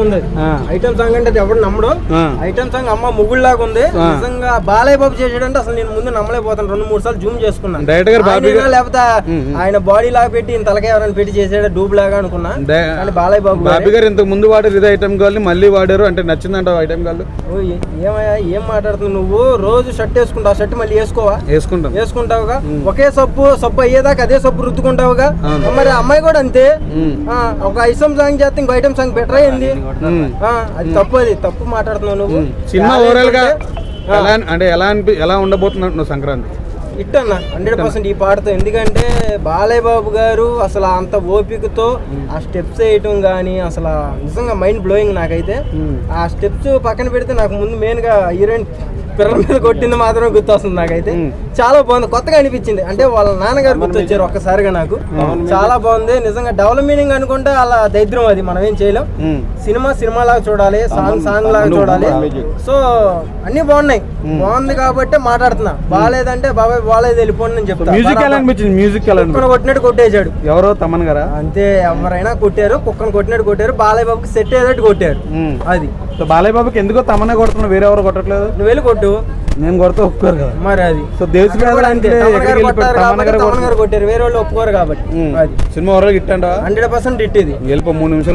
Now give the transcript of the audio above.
ఉంది item song అంటే ఎవరు నమ్మడు. ఐటమ్ సాంగ్ అమ్మ ముగ్గులాగా ఉంది. నిజంగా బాలయ్య బాబు చేసాడంటే అసలు నేను ముందు నమ్మలేకపోతాను. 2-3 సార్లు జూమ్ చేసుకున్నాను. లేకపోతే ఆయన బాడీ లాగా పెట్టి తలకాయ ఎవరైనా పెట్టి చేసాడు డూబ్ లాగా అనుకున్నా. కానీ బాలయ్య బాబు గారు ఇంతకు ముందు వాడారు ఇదే ఐటమ్ గాళ్ళు మళ్ళీ వాడారు అంటే నచ్చిందంట ఐటమ్ గాళ్ళు. ఏమయ్యా ఏం మాట్లాడుతున్నావు నువ్వు? రోజు షర్ట్ వేసుకుంటావు, షర్ట్ మళ్ళీ వేసుకోవా? వేసుకుంటావుగా. ఒకే సబ్బు అయ్యేదాకా అదే సబ్బు రుద్దుకుంటావుగా. మరి అమ్మాయి కూడా అంతే. ఒక ఐటమ్ సాంగ్ చేస్తే ఇంకో ఐటమ్ సాంగ్ బెటర్ అయింది. అది తప్పు మాట్లాడుతున్నావు నువ్వు. సినిమా ఓవరాల్ గా అంటే ఎలా ఉండబోతున్నావు సంక్రాంతి? హిట్ అన్న 100% ఈ పాటతో. ఎందుకంటే బాలయ్య బాబు గారు అసలు అంత ఓపికతో ఆ స్టెప్స్ వేయటం కానీ అసలు నిజంగా మైండ్ బ్లోయింగ్. నాకైతే ఆ స్టెప్స్ పక్కన పెడితే నాకు ముందు మెయిన్ గా హీరోయిన్ పిల్లల మీద కొట్టింది మాత్రమే గుర్తొస్తుంది. నాకైతే చాలా బాగుంది, కొత్తగా అనిపించింది. అంటే వాళ్ళ నాన్నగారు గుర్తొచ్చారు ఒక్కసారిగా నాకు. చాలా బాగుంది నిజంగా. డబుల్ మీనింగ్ అనుకుంటే అలా దరిద్రం, అది మనం ఏం చేయలేం. సినిమా లాగా చూడాలి, సాంగ్ లాగా చూడాలి. సో అన్ని బాగున్నాయి. బాగుంది కాబట్టి మాట్లాడుతున్నా. బాగాలేదంటే బాబాయ్ బాగాలేదు వెళ్ళిపోండి అని చెప్తాను. కుక్కను కొట్టినట్టు కొట్టేశాడు. ఎవరో తమన్ గారా? అంతే, ఎవరైనా కొట్టారు. కుక్కను కొట్టినట్టు కొట్టారు. బాలయ్య బాబుకి సెట్ అయ్యేటట్టు కొట్టారు. అది బాలయ్య బాబుకి ఎందుకో తమనే కొడుతున్నా, వేరే ఎవరు కొట్టట్లేదు. నువ్వు వెళ్ళి కొట్టు, నేను కొడితే ఒప్పుకోరు కదా. మరి అది సో దేశం కొట్టారు, వేరే వాళ్ళు ఒప్పుకోరు కాబట్టి. సినిమా ఓవరాల్ హిట్ అంట 100% హిట్. ఇది వెళ్ళిపో 3 నిమిషాలు.